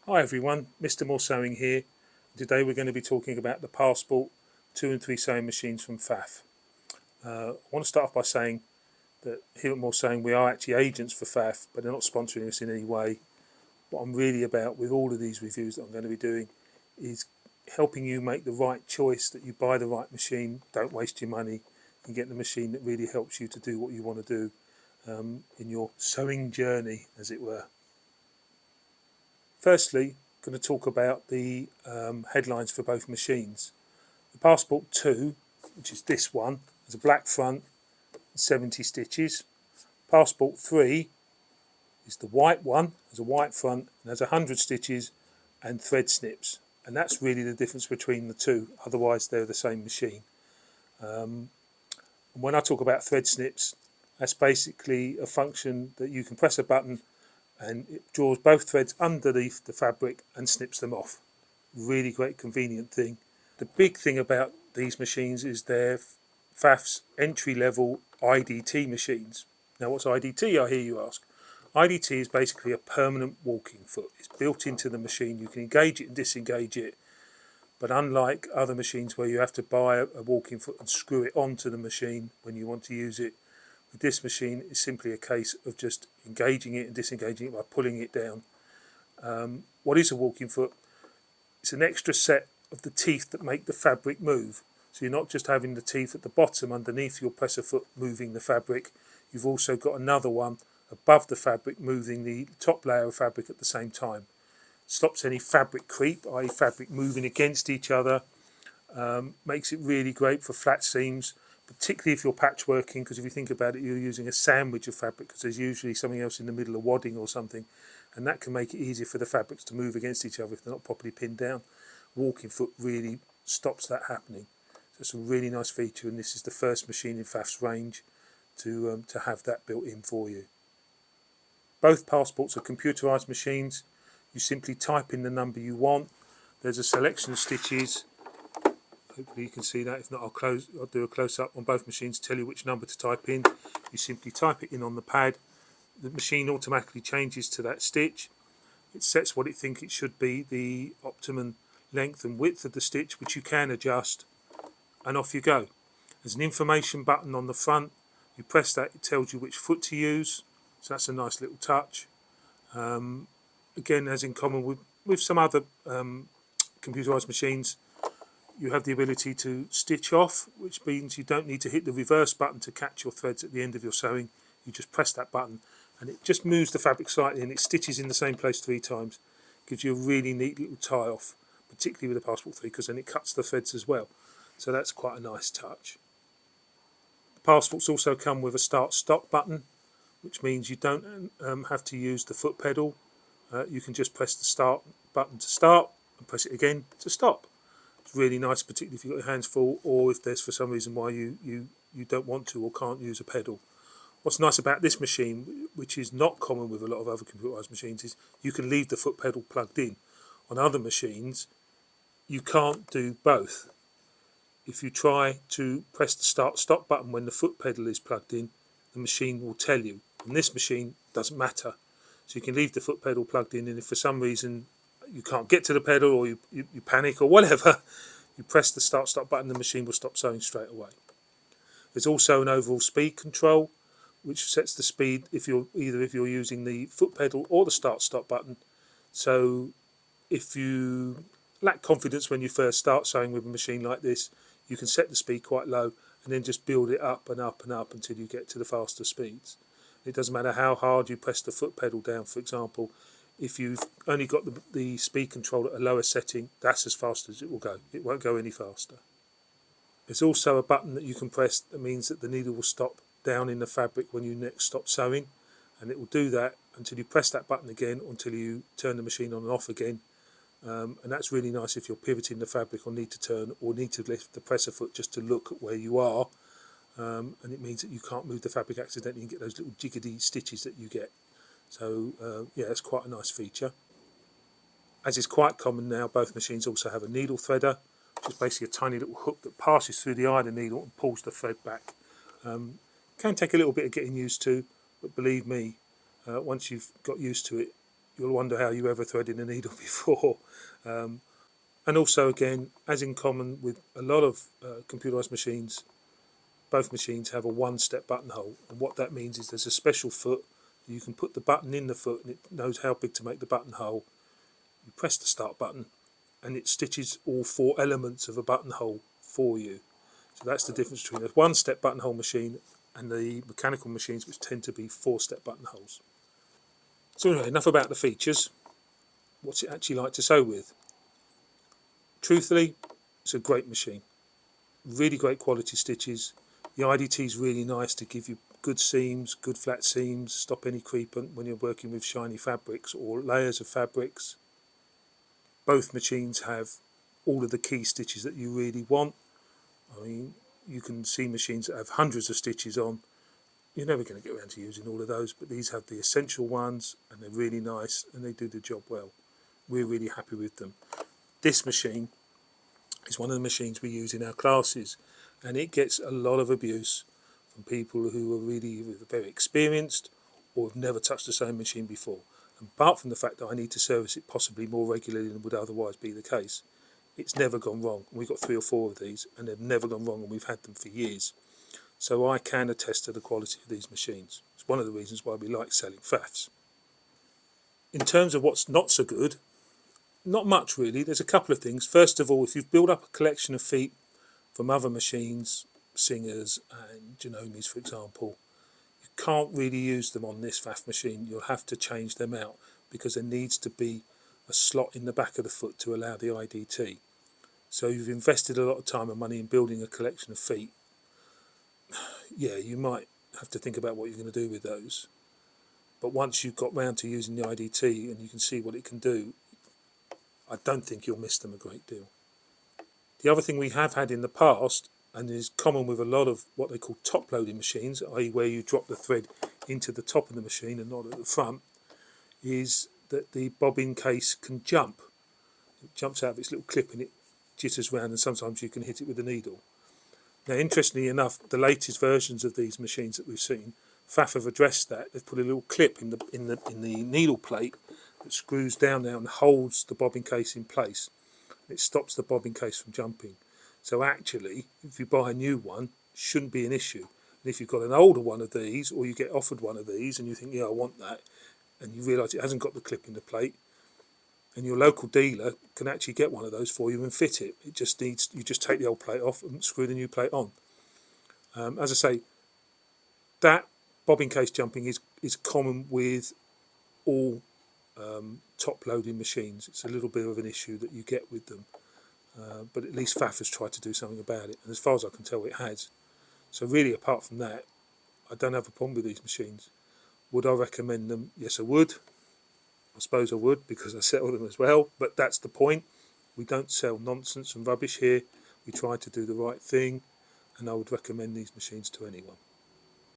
Hi everyone, Mr. More Sewing here. Today we're going to be talking about the Passport 2 and 3 sewing machines from Pfaff. I want to start off by saying that here at More Sewing we are actually agents for Pfaff, but they're not sponsoring us in any way. What I'm really about with all of these reviews that I'm going to be doing is helping you make the right choice, that you buy the right machine, don't waste your money, and get the machine that really helps you to do what you want to do in your sewing journey, as it were. Firstly, I'm going to talk about the headlines for both machines. The Passport 2, which is this one, has a black front and 70 stitches. Passport 3 is the white one, has a white front and has 100 stitches and thread snips. And that's really the difference between the two, otherwise they're the same machine. And when I talk about thread snips, that's basically a function that you can press a button and it draws both threads underneath the fabric and snips them off. Really great convenient thing. The big thing about these machines is they're Pfaff's entry-level IDT machines. Now what's IDT, I hear you ask? IDT is basically a permanent walking foot. It's built into the machine. You can engage it and disengage it, but unlike other machines where you have to buy a walking foot and screw it onto the machine when you want to use it, with this machine it's simply a case of just engaging it and disengaging it by pulling it down. What is a walking foot? It's an extra set of the teeth that make the fabric move. So you're not just having the teeth at the bottom underneath your presser foot moving the fabric, you've also got another one above the fabric moving the top layer of fabric at the same time. Stops any fabric creep, i.e. fabric moving against each other. Makes it really great for flat seams, particularly if you're patchworking, because if you think about it, you're using a sandwich of fabric because there's usually something else in the middle of wadding or something, and that can make it easier for the fabrics to move against each other if they're not properly pinned down. Walking foot really stops that happening. So it's a really nice feature, and this is the first machine in Pfaff's range to have that built in for you. Both Passports are computerized machines. You simply type in the number you want. There's a selection of stitches. Hopefully you can see that. If not, I'll do a close-up on both machines to tell you which number to type in. You simply type it in on the pad. The machine automatically changes to that stitch. It sets what it thinks it should be, the optimum length and width of the stitch, which you can adjust, and off you go. There's an information button on the front. You press that, it tells you which foot to use. So that's a nice little touch. Again, as in common with some other computerized machines, you have the ability to stitch off, which means you don't need to hit the reverse button to catch your threads at the end of your sewing. You just press that button and it just moves the fabric slightly and it stitches in the same place 3 times. Gives you a really neat little tie off, particularly with the Passport 3, because then it cuts the threads as well. So that's quite a nice touch. The Passports also come with a start-stop button, which means you don't have to use the foot pedal. You can just press the start button to start and press it again to stop. It's really nice, particularly if you've got your hands full or if there's for some reason why you don't want to or can't use a pedal. What's nice about this machine, which is not common with a lot of other computerized machines, is you can leave the foot pedal plugged in. On other machines, you can't do both. If you try to press the start-stop button when the foot pedal is plugged in, the machine will tell you. On this machine, it doesn't matter. So you can leave the foot pedal plugged in, and if for some reason you can't get to the pedal or you panic or whatever, you press the start-stop button, the machine will stop sewing straight away. There's also an overall speed control, which sets the speed if you're using the foot pedal or the start-stop button. So if you lack confidence when you first start sewing with a machine like this, you can set the speed quite low and then just build it up and up and up until you get to the faster speeds. It doesn't matter how hard you press the foot pedal down, for example. If you've only got the speed control at a lower setting, that's as fast as it will go. It won't go any faster. There's also a button that you can press that means that the needle will stop down in the fabric when you next stop sewing, and it will do that until you press that button again, until you turn the machine on and off again. And that's really nice if you're pivoting the fabric or need to turn or need to lift the presser foot just to look at where you are. And it means that you can't move the fabric accidentally and get those little jiggly stitches that you get. So yeah, it's quite a nice feature. As is quite common now, both machines also have a needle threader, which is basically a tiny little hook that passes through the eye of the needle and pulls the thread back. Can take a little bit of getting used to, but believe me, once you've got used to it, you'll wonder how you ever threaded a needle before. And also, again, as in common with a lot of computerised machines, both machines have a one-step buttonhole, and what that means is there's a special foot. You can put the button in the foot and it knows how big to make the buttonhole. You press the start button and it stitches all 4 elements of a buttonhole for you. So that's the difference between a one-step buttonhole machine and the mechanical machines, which tend to be 4-step buttonholes. So anyway, enough about the features. What's it actually like to sew with? Truthfully, it's a great machine. Really great quality stitches. The IDT is really nice to give you good seams, good flat seams, stop any creep when you're working with shiny fabrics or layers of fabrics. Both machines have all of the key stitches that you really want. I mean, you can see machines that have hundreds of stitches on. You're never going to get around to using all of those, but these have the essential ones and they're really nice and they do the job well. We're really happy with them. This machine is one of the machines we use in our classes, and it gets a lot of abuse from people who are really very experienced or have never touched the sewing machine before. And apart from the fact that I need to service it possibly more regularly than would otherwise be the case, it's never gone wrong. We've got 3 or 4 of these and they've never gone wrong, and we've had them for years. So I can attest to the quality of these machines. It's one of the reasons why we like selling Pfaffs. In terms of what's not so good, not much really. There's a couple of things. First of all, if you've built up a collection of feet from other machines, Singers and Genomis for example, you can't really use them on this Pfaff machine. You'll have to change them out because there needs to be a slot in the back of the foot to allow the IDT. So you've invested a lot of time and money in building a collection of feet. Yeah, you might have to think about what you're going to do with those. But once you've got round to using the IDT and you can see what it can do, I don't think you'll miss them a great deal. The other thing we have had in the past, and is common with a lot of what they call top-loading machines, i.e. where you drop the thread into the top of the machine and not at the front, is that the bobbin case can jump. It jumps out of its little clip and it jitters round, and sometimes you can hit it with a needle. Now, interestingly enough, the latest versions of these machines that we've seen, Pfaff have addressed that. They've put a little clip in the needle plate that screws down there and holds the bobbin case in place. It stops the bobbin case from jumping. So actually, if you buy a new one, it shouldn't be an issue. And if you've got an older one of these, or you get offered one of these and you think, yeah, I want that, and you realise it hasn't got the clip in the plate, and your local dealer can actually get one of those for you and fit it. It just needs, you just take the old plate off and screw the new plate on. As I say, that bobbin case jumping is common with all top-loading machines. It's a little bit of an issue that you get with them, but at least Pfaff has tried to do something about it, and as far as I can tell, it has. So really, apart from that, I don't have a problem with these machines. Would I recommend them? Yes, I would. I suppose I would, because I sell them as well, but that's the point. We don't sell nonsense and rubbish here. We try to do the right thing, and I would recommend these machines to anyone.